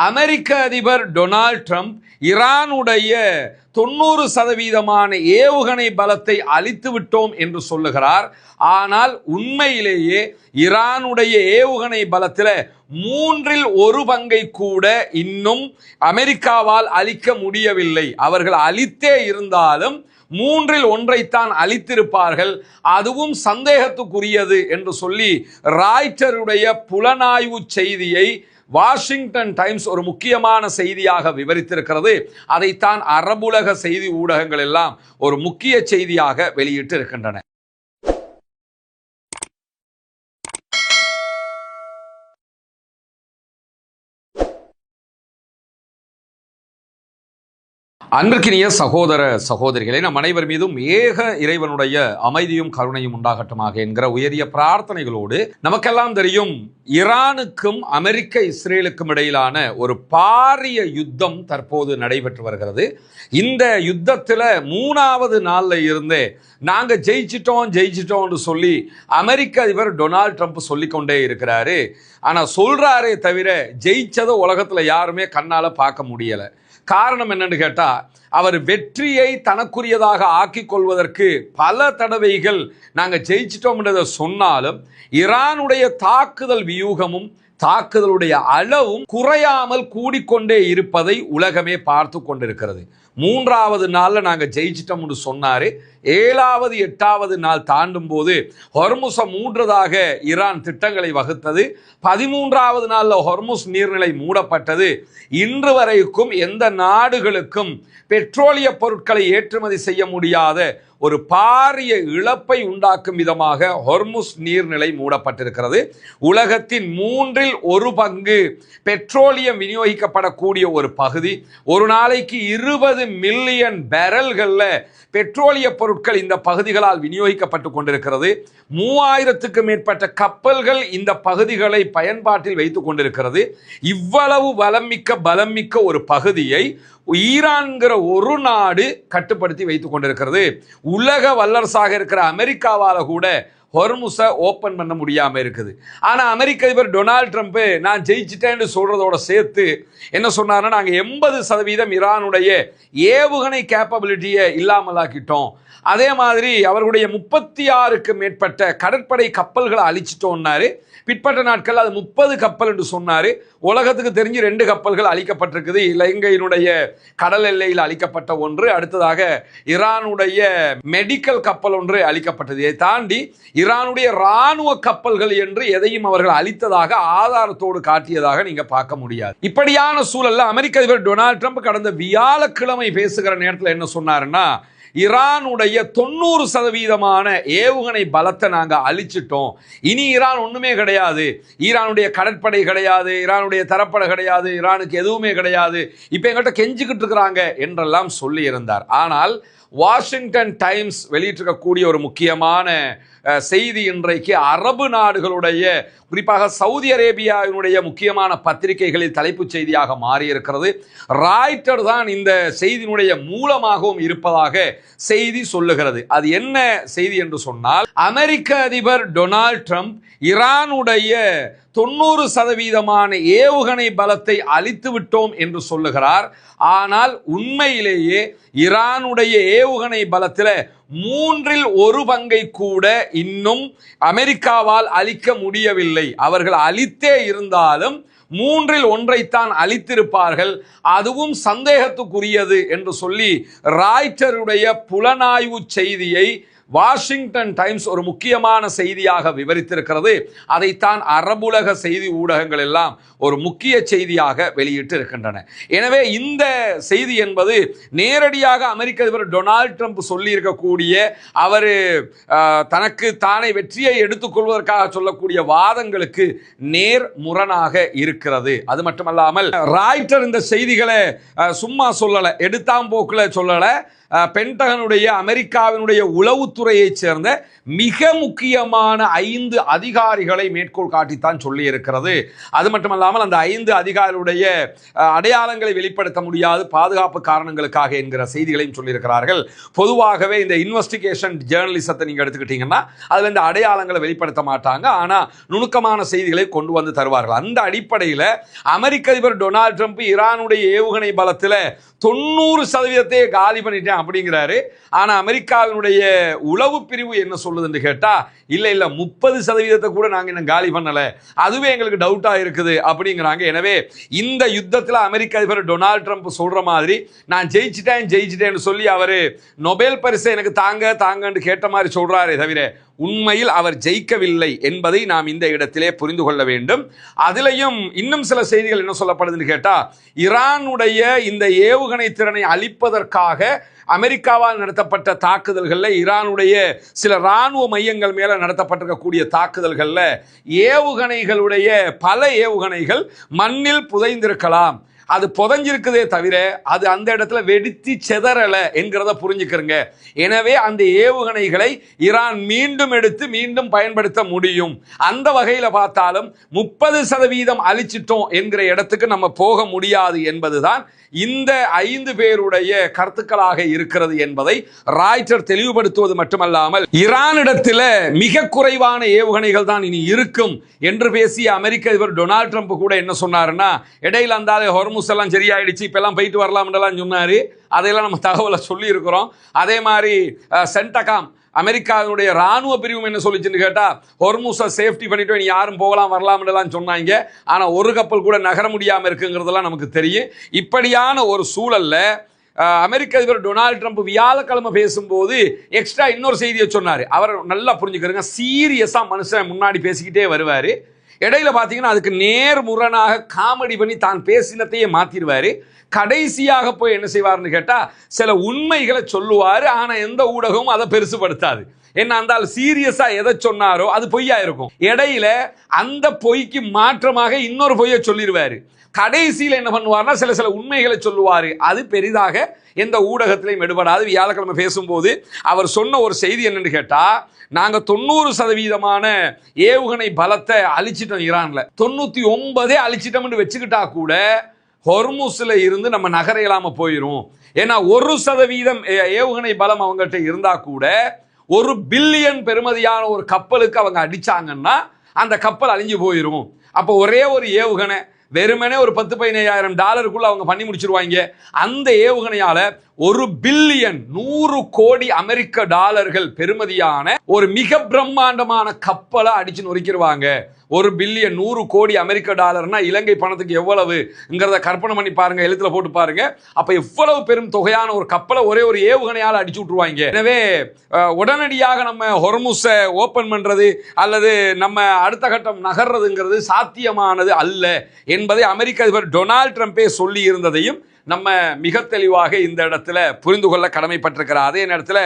அமெரிக்க அதிபர் Donald Trump ஈரானுடைய 90% ஏவுகணை பலத்தை அழித்து விட்டோம் என்று சொல்லுகிறார். ஆனால் உண்மையிலேயே ஈரானுடைய ஏவுகணை பலத்தில் 1/3 கூட இன்னும் அமெரிக்காவால் அழிக்க முடியவில்லை. அவர்கள் அழித்தே இருந்தாலும் 1/3 அளித்திருப்பார்கள். அதுவும் சந்தேகத்துக்குரியது என்று சொல்லி ராய்ட்டருடைய புலனாய்வு செய்தியை வாஷிங்டன் டைம்ஸ் ஒரு முக்கியமான செய்தியாக விவரித்திருக்கிறது. அதைத்தான் அரபுலக செய்தி ஊடகங்கள் எல்லாம் ஒரு முக்கிய செய்தியாக வெளியிட்டு இருக்கின்றன. அன்பிற்கினிய சகோதர சகோதரிகளை, நம் அனைவர் மீதும் ஏக இறைவனுடைய அமைதியும் கருணையும் உண்டாகட்டுமாக என்கிற உயரிய பிரார்த்தனைகளோடு, நமக்கெல்லாம் தெரியும் ஈரானுக்கும் அமெரிக்க இஸ்ரேலுக்கும் இடையிலான ஒரு பாரிய யுத்தம் தற்போது நடைபெற்று வருகிறது. இந்த யுத்தத்தில் 3வது நாளில் இருந்தே நாங்கள் ஜெயிச்சிட்டோம்னு சொல்லி அமெரிக்க அதிபர் டொனால்ட் ட்ரம்ப் சொல்லிக்கொண்டே இருக்கிறாரு. ஆனால் சொல்றாரே தவிர ஜெயிச்சதை உலகத்தில் யாருமே கண்ணால் பார்க்க முடியலை. காரணம் என்னன்னு கேட்டா, அவர் வெற்றியை தனக்குரியதாக ஆக்கிக் கொள்வதற்கு பல தடவைகள் நாங்கள் ஜெயிச்சிட்டோம்ன்றதை சொன்னாலும் ஈரானுடைய தாக்குதல் வியூகமும் தாக்குதலுடைய அளவும் குறையாமல் கூடிக்கொண்டே இருப்பதை உலகமே பார்த்து கொண்டிருக்கிறது. 3வது நாளில் நாங்கள் ஜெயிச்சிட்டோம்னு சொன்னார். 7வது 8வது நாள் தாண்டும் போது ஹொர்முஸை மூடுறதாக ஈரான் திட்டங்களை வகுத்தது. 13வது நாளில் ஹொர்முஸ் நீர்நிலை மூடப்பட்டது. இன்று வரைக்கும் எந்த நாடுகளுக்கும் பெட்ரோலிய பொருட்களை ஏற்றுமதி செய்ய முடியாத ஒரு பாரிய இழப்பை உண்டாக்கும் விதமாக ஹொர்முஸ் நீர்நிலை மூடப்பட்டிருக்கிறது. உலகத்தின் 1/3 பெட்ரோலியம் விநியோகிக்கப்படக்கூடிய ஒரு பகுதி. ஒரு நாளைக்கு 20 மில்லியன் பேரல்களில் பெட்ரோலிய பொருட்கள் இந்த பகுதிகளால் விநியோகிக்கப்பட்டு கொண்டிருக்கிறது. 3000க்கும் மேற்பட்ட கப்பல்கள் இந்த பகுதிகளை பயன்பாட்டில் வைத்துக் கொண்டிருக்கிறது. இவ்வளவு பலம் மிக்க ஒரு பகுதியை ஈரான்கிற ஒரு நாடு கட்டுப்படுத்தி வைத்துக் கொண்டிருக்கிறது. உலக வல்லரசாக இருக்கிற அமெரிக்காவால் கூட ஹொர்முஸை ஓப்பன் பண்ண முடியாமல் இருக்குது. ஆனால் அமெரிக்க அதிபர் டொனால்ட் ட்ரம்ப் நான் ஜெயிச்சிட்டேன்னு சொல்றதோட சேர்த்து என்ன சொன்னார்னா, நாங்கள் 80% ஈரானுடைய ஏவுகணை கேப்பபிலிட்டியை இல்லாமலாக்கிட்டோம். அதே மாதிரி அவர்களுடைய 36க்கும் மேற்பட்ட கடற்படை கப்பல்களை அழிச்சிட்டோம்னாரு. பிற்பட்ட நாட்கள் அது 30 கப்பல் என்று சொன்னார். உலகத்துக்கு தெரிஞ்சு 2 கப்பல்கள் அழிக்கப்பட்டிருக்குது. இலங்கையினுடைய கடல் எல்லையில் அழிக்கப்பட்ட ஒன்று, அடுத்ததாக ஈரானுடைய மெடிக்கல் கப்பல் ஒன்று அழிக்கப்பட்டது. இதை தாண்டி ஈரானுடைய இராணுவ கப்பல்கள் என்று எதையும் அவர்கள் அழித்ததாக ஆதாரத்தோடு காட்டியதாக நீங்க பார்க்க முடியாது. இப்படியான சூழல்ல அமெரிக்க அதிபர் டொனால்ட் ட்ரம்ப் கடந்த வியாழக்கிழமை பேசுகிற நேரத்தில் என்ன சொன்னாருன்னா, ஈரானுடைய 90% ஏவுகணை பலத்தை நாங்கள் அழிச்சிட்டோம். இனி ஈரான் ஒண்ணுமே கிடையாது. ஈரானுடைய கடற்படை கிடையாது, ஈரானுடைய தரப்படை கிடையாது, ஈரானுக்கு எதுவுமே கிடையாது, இப்ப எங்கள்கிட்ட கெஞ்சிக்கிட்டு இருக்கிறாங்க என்றெல்லாம் சொல்லி இருந்தார். ஆனால் வாஷிங்டன் டைம்ஸ் வெளியிட்டிருக்கக்கூடிய ஒரு முக்கியமான செய்தி இன்றைக்கு அரபு நாடுகளுடைய, குறிப்பாக சவுதி அரேபியாவினுடைய முக்கியமான பத்திரிகைகளில் தலைப்புச் செய்தியாக மாறியிருக்கிறது. ராய்ட்டர் தான் இந்த செய்தியினுடைய மூலமாகவும் இருப்பதாக செய்தி சொல்லுகிறது. அது என்ன செய்தி என்று சொன்னால், அமெரிக்க அதிபர் டொனால்ட் ட்ரம்ப் ஈரானுடைய 90% ஏவுகணை பலத்தை அழித்து விட்டோம் என்று சொல்லுகிறார். ஆனால் உண்மையிலேயே ஈரானுடைய ஏவுகணை பலத்தில் 1/3 கூட இன்னும் அமெரிக்காவால் அழிக்க முடியவில்லை. அவர்கள் அழித்தே இருந்தாலும் 1/3 அளித்திருப்பார்கள். அதுவும் சந்தேகத்துக்குரியது என்று சொல்லி ராய்ட்டருடைய புலனாய்வு செய்தியை வாஷிங்டன் டைம்ஸ் ஒரு முக்கியமான செய்தியாக விவரித்திருக்கிறது. அதைத்தான் அரபுலக செய்தி ஊடகங்கள் எல்லாம் ஒரு முக்கிய செய்தியாக வெளியிட்டு இருக்கின்றன. எனவே இந்த செய்தி என்பது நேரடியாக அமெரிக்க அதிபர் டொனால்ட் ட்ரம்ப் சொல்லி இருக்கக்கூடிய, அவர் தனக்கு தானே வெற்றியை எடுத்துக்கொள்வதற்காக சொல்லக்கூடிய வாதங்களுக்கு நேர் முரணாக இருக்கிறது. அது மட்டுமல்லாமல் ராய்ட்டர் இந்த செய்திகளை சும்மா சொல்லல, எடுத்தாம்போக்குல சொல்லல, பென்டகனுடைய அமெரிக்காவினுடைய உளவுத்துறையைச் சேர்ந்த மிக முக்கியமான 5 அதிகாரிகளை மேற்கோள் காட்டித்தான் சொல்லி இருக்கிறது. அது மட்டுமல்லாமல் அந்த 5 அதிகாரிகளுடைய அடையாளங்களை வெளிப்படுத்த முடியாது பாதுகாப்பு காரணங்களுக்காக என்கிற செய்திகளையும் சொல்லியிருக்கிறார்கள். பொதுவாகவே இந்த இன்வெஸ்டிகேஷன் ஜேர்னலிசத்தை நீங்க எடுத்துக்கிட்டீங்கன்னா அதுல இந்த அடையாளங்களை வெளிப்படுத்த மாட்டாங்க, ஆனா நுணுக்கமான செய்திகளை கொண்டு வந்து தருவார்கள். அந்த அடிப்படையில் அமெரிக்க அதிபர் டொனால்ட் ட்ரம்ப் ஈரானுடைய ஏவுகணை பலத்தில் 90% காலி பண்ணிட்டேன் அப்படிங்கிறாரு. ஆனா அமெரிக்காவினுடைய உளவு பிரிவு என்ன சொல்லுதுன்னு கேட்டா இல்ல 30% கூட நாங்க இன்னும் காலி பண்ணல, அதுவே எங்களுக்கு டவுட்டா இருக்குது அப்படிங்கிறாங்க. எனவே இந்த யுத்தத்தில் அமெரிக்க அதிபர் டொனால்ட் ட்ரம்ப் சொல்ற மாதிரி நான் ஜெயிச்சிட்டேன்னு சொல்லி அவரு நொபேல் பரிசை எனக்கு தாங்கன்னு கேட்ட மாதிரி சொல்றாரே தவிர உண்மையில் அவர் ஜெயிக்கவில்லை என்பதை நாம் இந்த இடத்திலே புரிந்து கொள்ள வேண்டும். அதிலையும் இன்னும் சில செய்திகள் என்ன சொல்லப்படுதுன்னு கேட்டா ஈரானுடைய இந்த ஏவுகணை திறனை அழிப்பதற்காக அமெரிக்காவால் நடத்தப்பட்ட தாக்குதல்களில் ஈரானுடைய சில இராணுவ மையங்கள் மேல நடத்தப்பட்டிருக்கக்கூடிய தாக்குதல்களில் ஏவுகணைகளுடைய பல ஏவுகணைகள் மண்ணில் புதைந்திருக்கலாம். அது புதைஞ்சிருக்குதே தவிர அது அந்த இடத்துல வெடித்து செதறல என்கிறத புரிஞ்சுக்கிறங்க. எனவே அந்த ஏவுகணைகளை ஈரான் மீண்டும் எடுத்து மீண்டும் பயன்படுத்த முடியும். அந்த வகையில் பார்த்தாலும் 30% அழிச்சிட்டோம் என்கிற இடத்துக்கு நம்ம போக முடியாது என்பதுதான் இந்த 5 பேருடைய கருத்துக்களாக இருக்கிறது என்பதை ராய்ட்டர் தெளிவுபடுத்துவது மட்டுமல்லாமல் ஈரானிடத்தில் மிக குறைவான ஏவுகணைகள் தான் இனி இருக்கும் என்று பேசிய அமெரிக்க அதிபர் டொனால்ட் ட்ரம்ப் கூட என்ன சொன்னாருன்னா இடையில அந்த ஹொர்முஸ் எல்லாம் சரியாயிடுச்சு இப்ப எல்லாம் போயிட்டு வரலாம் சொன்னாரு. அதையெல்லாம் நம்ம தகவலை சொல்லி இருக்கிறோம். அதே மாதிரி சென்டகாம் அமெரிக்காவுடைய ராணுவ பிரிவும் என்ன சொல்லிச்சுன்னு கேட்டா ஹொர்முஸை சேஃப்டி பண்ணிட்டு யாரும் போகலாம் வரலாம் சொன்னாங்க. ஆனா ஒரு கப்பல் கூட நகர முடியாம இருக்குங்கிறதெல்லாம் நமக்கு தெரியும். இப்படியான ஒரு சூழல்ல அமெரிக்க அதிபர் டொனால்ட் ட்ரம்ப் வியாழக்கிழமை பேசும்போது எக்ஸ்ட்ரா இன்னொரு செய்தியை சொன்னார். அவர் நல்லா புரிஞ்சுக்கிறங்க, சீரியஸா மனுஷன் முன்னாடி பேசிக்கிட்டே வருவாரு. இடையில பாத்தீங்கன்னா அதுக்கு நேர்முரணாக காமெடி பண்ணி தான் பேசினத்தையே மாத்திடுவாரு. கடைசியாக போய் என்ன செய்வார்னு கேட்டா சில உண்மைகளை சொல்லுவாரு. ஆனா எந்த ஊடகமும் அதை பெருசுபடுத்தாது. என்ன அந்த சீரியஸா எதை சொன்னாரோ அது பொய்யா இருக்கும். இடையில அந்த பொய்க்கு மாற்றமாக இன்னொரு பொய்யை சொல்லிடுவாரு. கடைசியில் என்ன பண்ணுவார்னா சில உண்மைகளை சொல்லுவாரு. அது பெரிதாக எந்த ஊடகத்திலையும் எடுபடாது. வியாழக்கிழமை பேசும்போது அவர் சொன்ன ஒரு செய்தி என்னன்னு கேட்டா நாங்க 90% ஏவுகணை பலத்தை அழிச்சிட்டோம். ஈரான்ல 99 அழிச்சிட்டோம்னு வச்சுக்கிட்டா கூட ஹொர்முஸ்ல இருந்து நம்ம நகர இல்லாம போயிரும். ஏன்னா 1% ஏவுகணை பலம் அவங்ககிட்ட இருந்தா கூட 1 பில்லியன் பெறுமதியான ஒரு கப்பலுக்கு அவங்க அடிச்சாங்கன்னா அந்த கப்பல் அழிஞ்சு போயிரும். அப்போ ஒரே ஒரு ஏவுகணை வெறுமனே ஒரு $10-15,000 அவங்க பண்ணி முடிச்சிருவாங்க. அந்த ஏவுகணையால 1 பில்லியன் 100 கோடி அமெரிக்க டாலர்கள் பெறுமதியான ஒரு மிக பிரம்மாண்டமான கப்பலை அடிச்சு நொறுக்கிடுவாங்க. 1 பில்லியன் 100 கோடி அமெரிக்க டாலர்னா இலங்கை பணத்துக்கு எவ்வளவுங்கிறத கற்பனை பண்ணி பாருங்க, எழுத்துல போட்டு பாருங்க. அப்ப எவ்வளவு பெரும் தொகையான ஒரு கப்பலை ஒரே ஒரு ஏவுகணையால் அடிச்சு விட்டுருவாங்க. எனவே உடனடியாக நம்ம ஹொர்முஸை ஓபன் பண்றது அல்லது நம்ம அடுத்த கட்டம் நகர்றதுங்கிறது சாத்தியமானது அல்ல என்பதை அமெரிக்க அதிபர் டொனால்ட் ட்ரம்பே சொல்லி இருந்ததையும் நம்ம மிக தெளிவாக இந்த இடத்துல புரிந்து கொள்ள கடமைப்பட்டிருக்கிறார். அதே நேரத்தில்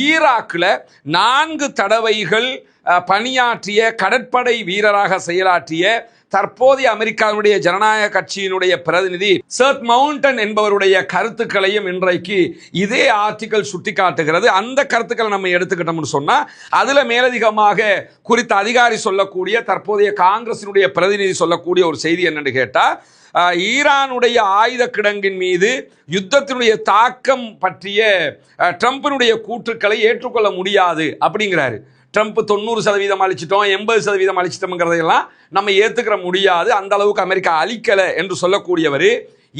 ஈராக்கில் 4 தடவைகள் பணியாற்றிய கடற்படை வீரராக செயலாற்றிய தற்போதைய அமெரிக்காவுடைய ஜனநாயக கட்சியினுடைய பிரதிநிதி சர்த் மவுண்டன் என்பவருடைய கருத்துக்களையும் இன்றைக்கு இதே ஆர்டிக்கல் சுட்டிக்காட்டுகிறது. அந்த கருத்துக்களை நம்ம எடுத்துக்கிட்டோம்னு சொன்னா அதுல மேலதிகமாக குறித்த அதிகாரி சொல்லக்கூடிய தற்போதைய காங்கிரசினுடைய பிரதிநிதி சொல்லக்கூடிய ஒரு செய்தி என்னன்னு கேட்டா ஈரானுடைய ஆயுத கிடங்கின் மீது யுத்தத்தினுடைய தாக்கம் பற்றிய ட்ரம்பினுடைய கூற்றுக்களை ஏற்றுக்கொள்ள முடியாது அப்படிங்கிறாரு. ட்ரம்ப் 90% அழிச்சிட்டோம் 80% அழிச்சிட்டோம்ங்கிறதையெல்லாம் நம்ம ஏத்துக்கிற முடியாது, அந்த அளவுக்கு அமெரிக்கா அழிக்கல என்று சொல்லக்கூடியவர்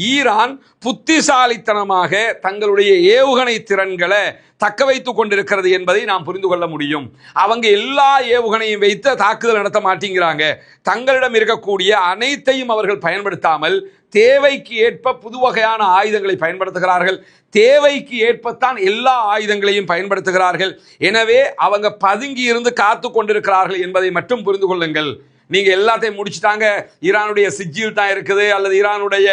ஈரான் புத்திசாலித்தனமாக தங்களுடைய ஏவுகணை திறன்களை தக்க வைத்துக் கொண்டிருக்கிறது என்பதை நாம் புரிந்து கொள்ள முடியும். அவங்க எல்லா ஏவுகணையும் வைத்து தாக்குதல் நடத்த மாட்டேங்கிறாங்க. தங்களிடம் இருக்கக்கூடிய அனைத்தையும் அவர்கள் பயன்படுத்தாமல் தேவைக்கு ஏற்ப புது வகையான ஆயுதங்களை பயன்படுத்துகிறார்கள். தேவைக்கு ஏற்பத்தான் எல்லா ஆயுதங்களையும் பயன்படுத்துகிறார்கள். எனவே அவங்க பதுங்கி இருந்து காத்து கொண்டிருக்கிறார்கள் என்பதை மட்டும் புரிந்து கொள்ளுங்கள். நீங்க எல்லாத்தையும் முடிச்சுட்டாங்க, ஈரானுடைய சிஜில் தான் இருக்குது அல்லது ஈரானுடைய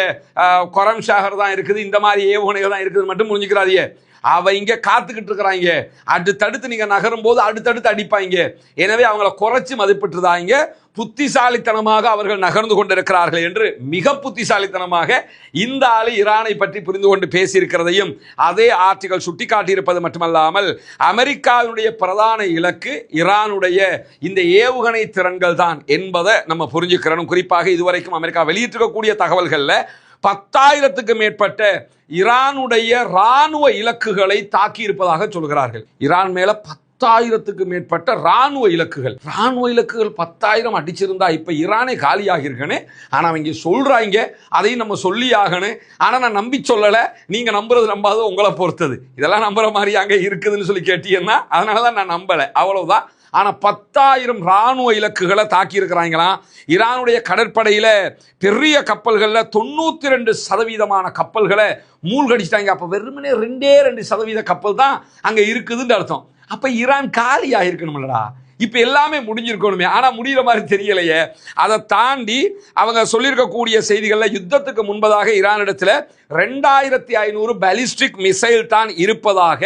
கொரம் ஷாகர் தான் இருக்குது, இந்த மாதிரி ஏவுகணைகள் தான் இருக்குது மட்டும் புரிஞ்சுக்கிறாதீங்க. அவங்க காத்துக்கிட்டு இருக்கிறாங்க. அடுத்தடுத்து நீங்க நகரும் போது அடுத்தடுத்து அடிப்பாங்க. எனவே அவங்கள குறைச்சு மதிப்பிட்டுதாங்க புத்திசாலித்தனமாக அவர்கள் நகர்ந்து கொண்டிருக்கிறார்கள் என்று மிக புத்திசாலித்தனமாக இந்த ஆளு ஈரானை பற்றி புரிந்து கொண்டு பேசியிருக்கிறதையும் அதே ஆர்டிகல் சுட்டிக்காட்டியிருப்பது மட்டுமல்லாமல் அமெரிக்காவுடைய பிரதான இலக்கு ஈரானுடைய இந்த ஏவுகணை திறன்கள் தான் என்பதை நம்ம புரிஞ்சுக்கிறோம். குறிப்பாக இதுவரைக்கும் அமெரிக்கா வெளியிட்டிருக்கக்கூடிய தகவல்கள்ல 10,000க்கு மேற்பட்ட ஈரானுடைய ராணுவ இலக்குகளை தாக்கி இருப்பதாக சொல்கிறார்கள். ஈரான் மேல 10,000க்கு மேற்பட்ட ராணுவ இலக்குகள் 10,000 அடிச்சிருந்தா இப்ப ஈரானே காலியாக இருக்கனே. ஆனா அவங்க சொல்றாங்க, அதையும் நம்ம சொல்லி ஆகணும். ஆனா நான் நம்பி சொல்லல, நீங்க நம்புறது நம்பாத உங்களை பொறுத்தது. இதெல்லாம் நம்புற மாதிரி அங்க இருக்குதுன்னு சொல்லி கேட்டீங்கன்னா அதனாலதான் நான் நம்பல, அவ்வளவுதான். ஆனா 10,000 ராணுவ இலக்குகளை தாக்கி இருக்கிறாங்களாம். ஈரானுடைய கடற்படையில பெரிய கப்பல்கள்ல 92% கப்பல்களை மூழ்கடிச்சிட்டாங்க. அப்ப வெறுமனே 2% கப்பல் தான் அங்க இருக்குதுன்னு அர்த்தம். அப்ப ஈரான் காலியா இருக்கணும்லடா, இப்ப எல்லாமே முடிஞ்சிருக்கணுமே. ஆனா முடிகிற மாதிரி தெரியலையே. அதை தாண்டி அவங்க சொல்லியிருக்கக்கூடிய செய்திகள்ல யுத்தத்துக்கு முன்பதாக ஈரானிடத்துல 2,500 பாலிஸ்டிக் மிசைல் தான் இருப்பதாக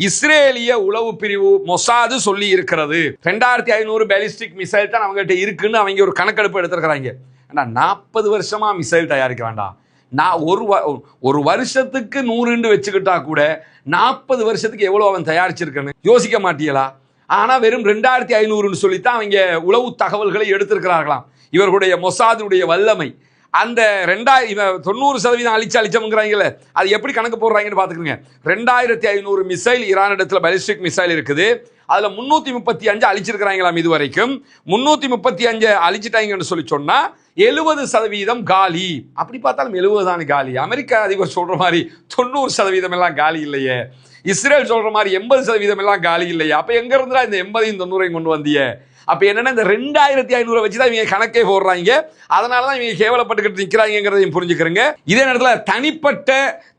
இஸ்ரேலிய உளவு பிரிவு மொசாது சொல்லி இருக்கிறது. 2,500 பாலிஸ்டிக் மிசைல் தான் அவங்ககிட்ட இருக்குன்னு அவங்க ஒரு கணக்கெடுப்பு எடுத்திருக்கிறாங்க. 40 வருஷமா மிசைல் தயாரிக்கிறான்டா. நான் ஒரு வருஷத்துக்கு 100 வச்சுக்கிட்டா கூட 40 வருஷத்துக்கு எவ்வளவு அவன் தயாரிச்சிருக்கன்னு யோசிக்க மாட்டீங்களா? ஆனா வெறும் 2,500 சொல்லித்தான் அவங்க உளவு தகவல்களை எடுத்திருக்கிறார்களாம். இவர்களுடைய மொசாதுடைய வல்லமை அந்த 90% அழிச்சோங்கிறாங்கல்ல, அது எப்படி கணக்கு போடுறாங்கன்னு பாத்துக்கோங்க. 2,500 மிசைல் ஈரானிடத்துல பாலிஸ்டிக் மிசைல் இருக்குது. அதுல 335 அழிச்சிருக்கிறாங்களாம். இது வரைக்கும் 335 அழிச்சிட்டாங்கன்னு சொல்லி சொன்னா 70% காலி. அப்படி பார்த்தாலும் 70 தான் காலி. அமெரிக்க அதிபர் சொல்ற மாதிரி 90% எல்லாம் காலி இல்லையே. இஸ்ரேல் சொல்ற மாதிரி 80% எல்லாம் காலி இல்லையே. அப்ப எங்க இருந்தா இந்த 80 90 கொண்டு வந்திய? அப்ப என்னன்னா இந்த 2,500 வச்சுதான் இவங்க கணக்கே போடுறாங்க. அதனாலதான் இவங்க கேவலப்பட்டுக்கிட்டு நிக்கிறாங்கிறதையும் புரிஞ்சுக்கிறீங்க. இதே நேரத்தில் தனிப்பட்ட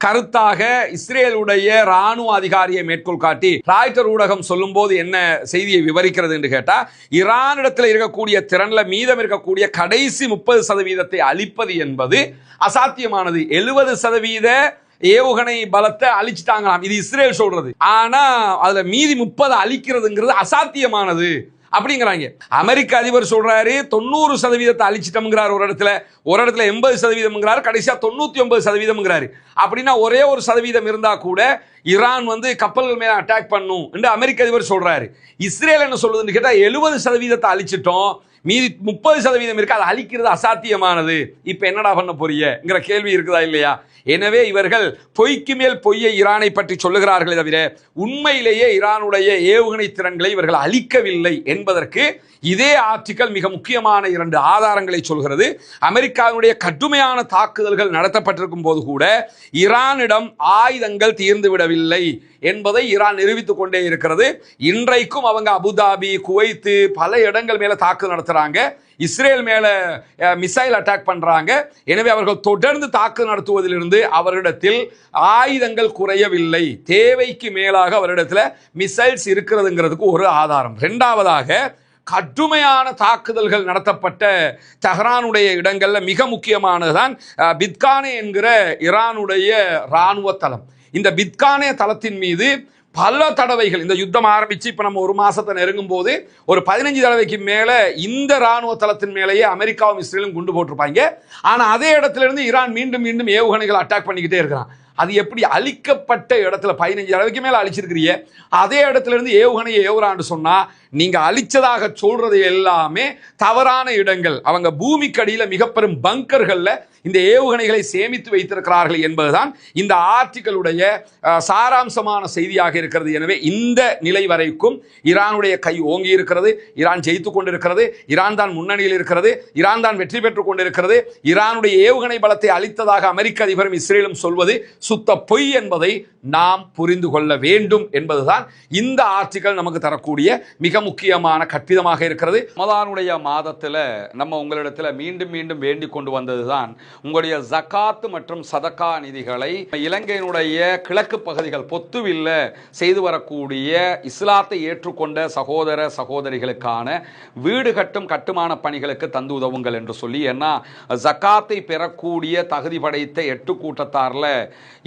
கருத்தாக இஸ்ரேலுடைய ராணுவ அதிகாரியை மேற்கோள் காட்டி ராய்ட்டர் ஊடகம் சொல்லும் போது என்ன செய்தியை விவரிக்கிறது என்று கேட்டா, ஈரானிடத்தில் இருக்கக்கூடிய திறன்ல மீதம் இருக்கக்கூடிய கடைசி 30% அழிப்பது என்பது அசாத்தியமானது. 70% ஏவுகணை பலத்தை அழிச்சிட்டாங்களாம், இது இஸ்ரேல் சொல்றது. ஆனா அதுல மீதி 30 அழிக்கிறதுங்கிறது அசாத்தியமானது அப்படிங்கிறாங்க. அமெரிக்க அதிபர் சொல்றாரு 90% அழிச்சிட்டோம்ங்கிறார் ஒரு இடத்துல 80%, கடைசியா 99%. அப்படின்னா ஒரே ஒரு சதவீதம் இருந்தா கூட ஈரான் கப்பல்கள் மேல அட்டாக் பண்ணும் என்று அமெரிக்க அதிபர் சொல்றாரு. இஸ்ரேல் என்ன சொல்லுதுன்னு கேட்டா 70% அழிச்சிட்டோம், மீதி 30% இருக்கு, அதை அழிக்கிறது அசாத்தியமானது. இப்ப என்னடா பண்ண போறீங்கிற கேள்வி இருக்குதா இல்லையா? எனவே இவர்கள் பொய்க்கு மேல் பொய்யை ஈரானை பற்றி சொல்லுகிறார்களே தவிர உண்மையிலேயே ஈரானுடைய ஏவுகணை திறன்களை இவர்கள் அழிக்கவில்லை என்பதற்கு இதே ஆர்டிகல் மிக முக்கியமான 2 ஆதாரங்களை சொல்கிறது. அமெரிக்காவுடைய கடுமையான தாக்குதல்கள் நடத்தப்பட்டிருக்கும் போது கூட ஈரானிடம் ஆயுதங்கள் தீர்ந்து விடவில்லை என்பதை ஈரான் நிரூபித்துக் கொண்டே இருக்கிறது. இன்றைக்கும் அவங்க அபுதாபி, குவைத்து பல இடங்கள் மேல தாக்குதல் நடத்துறாங்க, இஸ்ரேல் மேல மிசைல் அட்டாக் பண்றாங்க. எனவே அவர்கள் தொடர்ந்து தாக்குதல் நடத்துவதிலிருந்து அவரிடத்தில் ஆயுதங்கள் குறையவில்லை, தேவைக்கு மேலாக அவரிடத்தில் மிசைல்ஸ் இருக்கிறதுங்கிறதுக்கு ஒரு ஆதாரம். இரண்டாவதாக கடுமையான தாக்குதல்கள் நடத்தப்பட்ட தெஹ்ரானுடைய இடங்கள்ல மிக முக்கியமானதுதான் பித்கானே என்கிற ஈரானுடைய இராணுவ தளம். இந்த பித்கானே தளத்தின் மீது பல தடவைகள் இந்த யுத்தம் ஆரம்பிச்சு இப்ப நம்ம ஒரு மாசத்தை நெருங்கும் போது ஒரு 15 தடவைக்கு மேல இந்த ராணுவ தளத்தின் மேலேயே அமெரிக்காவும் இஸ்ரேலும் குண்டு போட்டிருப்பாங்க. ஆனா அதே இடத்துல இருந்து ஈரான் மீண்டும் மீண்டும் ஏவுகணைகள் அட்டாக் பண்ணிக்கிட்டே இருக்கிறான். அது எப்படி அழிக்கப்பட்ட இடத்துல 15 தடவைக்கு மேல அழிச்சிருக்கிறீங்க, அதே இடத்துல இருந்து ஏவுகணையை ஏவுறான்னு சொன்னா நீங்க அழிச்சதாக சொல்றது எல்லாமே தவறான இடங்கள். அவங்க பூமிக்கடியில மிக பெரும் பங்கர்கள்ல இந்த ஏவுகணைகளை சேமித்து வைத்திருக்கிறார்கள் என்பதுதான் இந்த ஆர்டிகளுடைய சாராம்சமான செய்தியாக இருக்கிறது. எனவே இந்த நிலை வரைக்கும் ஈரானுடைய கை ஓங்கி இருக்கிறது, ஈரான் ஜெயித்துக் கொண்டிருக்கிறது, ஈரான் தான் முன்னணியில் இருக்கிறது, ஈரான் தான் வெற்றி பெற்றுக் கொண்டிருக்கிறது. ஈரானுடைய ஏவுகணை பலத்தை அளித்ததாக அமெரிக்க அதிபரும் இஸ்ரேலும் சொல்வது சுத்த பொய் என்பதை நாம் புரிந்து கொள்ள வேண்டும் என்பதுதான் இந்த ஆர்டிகல் நமக்கு தரக்கூடிய மிக முக்கியமான கற்பிதமாக இருக்கிறது. ரமதானுடைய மாதத்துல நம்ம உங்களிடத்துல மீண்டும் மீண்டும் வேண்டிக் கொண்டு வந்ததுதான் உங்களுடைய ஜகாத் மற்றும் சதகா நிதிகளை இலங்கையினுடைய கிழக்கு பகுதிகள் பொத்துவில்ல செய்து வரக்கூடிய இஸ்லாத்தை ஏற்றுக்கொண்ட சகோதர சகோதரிகளுக்கான வீடு கட்டும் கட்டுமான பணிகளுக்கு தந்து உதவுங்கள் என்று சொல்லி. ஏன்னா ஜகாத்தை பெறக்கூடிய தகுதி படைத்த 8 கூட்டத்தார்ல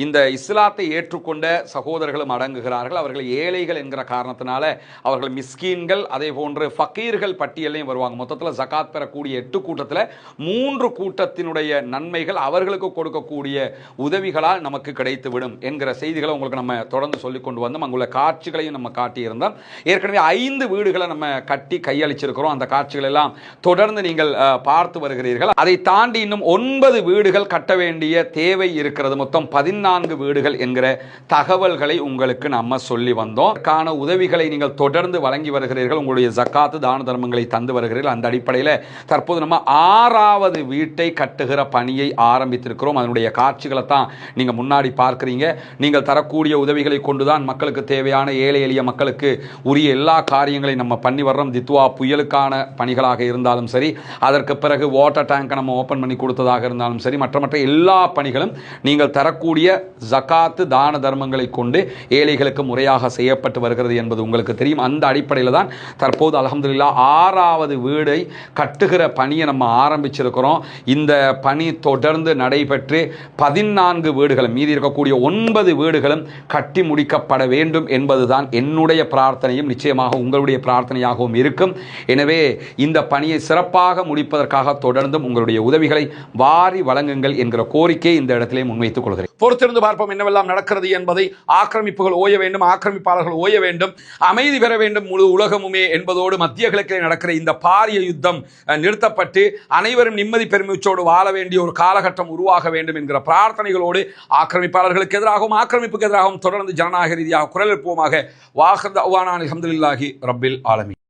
இந்த இஸ்லாத்தை ஏற்றுக்கொண்ட சகோதரர்களும் அடங்குகிறார்கள். அவர்கள் ஏழைகள் என்கிற காரணத்தினால அவர்கள் மிஸ்கீன்கள், அதே போன்று ஃபக்கீர்கள் பட்டியலையும் வருவாங்க. மொத்தத்தில் ஜகாத் பெறக்கூடிய 8 கூட்டத்தில் 3 கூட்டத்தினுடைய நன்மைகள் அவர்களுக்கு கொடுக்கக்கூடிய உதவிகளால் நமக்கு கிடைத்துவிடும் என்கிற செய்திகளை உங்களுக்கு நம்ம தொடர்ந்து சொல்லிக் கொண்டு வந்தோம். அங்குள்ள காட்சிகளையும் நம்ம காட்டியிருந்தோம். ஏற்கனவே 5 வீடுகளை நம்ம கட்டி கையளிச்சிருக்கிறோம். அந்த காட்சிகள் எல்லாம் தொடர்ந்து நீங்கள் பார்த்து வருகிறீர்கள். அதை தாண்டி இன்னும் 9 வீடுகள் கட்ட வேண்டிய தேவை இருக்கிறது. மொத்தம் 14 வீடுகள் என்கிற தகவல்களை உங்களுக்கு நம்ம சொல்லி வந்தோம். அதற்கான உதவிகளை நீங்கள் தொடர்ந்து வழங்கி வருகிறீர்கள். உங்களுடைய ஜக்காத்து தான தர்மங்களை தந்து வருகிறீர்கள். அந்த அடிப்படையில் தற்போது நம்ம 6வது வீட்டை கட்டுகிற பணியை ஆரம்பித்திருக்கிறோம். அதனுடைய காட்சிகளை தான் நீங்க முன்னாடி பார்க்கிறீங்க. நீங்கள் தரக்கூடிய உதவிகளை கொண்டுதான் மக்களுக்கு தேவையான ஏழை எளிய மக்களுக்கு உரிய எல்லா காரியங்களையும் நம்ம பண்ணி வர்றோம். தித்வா புயலுக்கான பணிகளாக இருந்தாலும் சரி, அதற்கு பிறகு வாட்டர் டேங்கை நம்ம ஓபன் பண்ணி கொடுத்ததாக இருந்தாலும் சரி, மற்ற எல்லா பணிகளும் நீங்கள் தரக்கூடிய ஜகாத்து தான தர்மங்களை கொண்டு ஏழைகளுக்கு முறையாக செய்யப்பட்டு வருகிறது என்பது உங்களுக்கு தெரியும். அந்த அடிப்படையில் தான் தற்போது அல்ஹம்துலில்லாஹ் 6வது வீடை கட்டுகிற பணியை நம்ம ஆரம்பிச்சிருக்கிறோம். இந்த பணி தொடர்ந்து நடைபெற்று 14 வீடுகளும், மீதி இருக்கக்கூடிய 9 வீடுகளும் கட்டி முடிக்கப்பட வேண்டும் என்பதுதான் என்னுடைய பிரார்த்தனையும் நிச்சயமாக உங்களுடைய பிரார்த்தனையாகவும் இருக்கும். எனவே இந்த பணியை சிறப்பாக முடிப்பதற்காக தொடர்ந்தும் உங்களுடைய உதவிகளை வாரி வழங்குங்கள் என்கிற கோரிக்கையை இந்த இடத்திலே முன்வைத்துக் கொள்கிறேன். பொறுத்திருந்து பார்ப்போம் என்னவெல்லாம் நடக்கிறது என்பதை. ஆக்கிரமிப்புகள் ஓய வேண்டும், ஆக்கிரமிப்பாளர்கள் ஓய வேண்டும், அமைதி பெற வேண்டும் முழு உலகமுமே என்பதோடு மத்திய கிழக்கில் நடக்கிற இந்த பாரிய யுத்தம் நிறுத்தப்பட்டு அனைவரும் நிம்மதி பெருமிச்சோடு வாழ வேண்டிய ஒரு காலகட்டம் உருவாக வேண்டும் என்கிற பிரார்த்தனைகளோடு ஆக்கிரமிப்பாளர்களுக்கு எதிராகவும் ஆக்கிரமிப்புக்கு எதிராகவும் தொடர்ந்து ஜனநாயக ரீதியாக குரல் எழுப்புவோமாக. வாஹர் தஅவானா அல்ஹம்துலில்லாஹி ரப்பில் ஆலமீன்.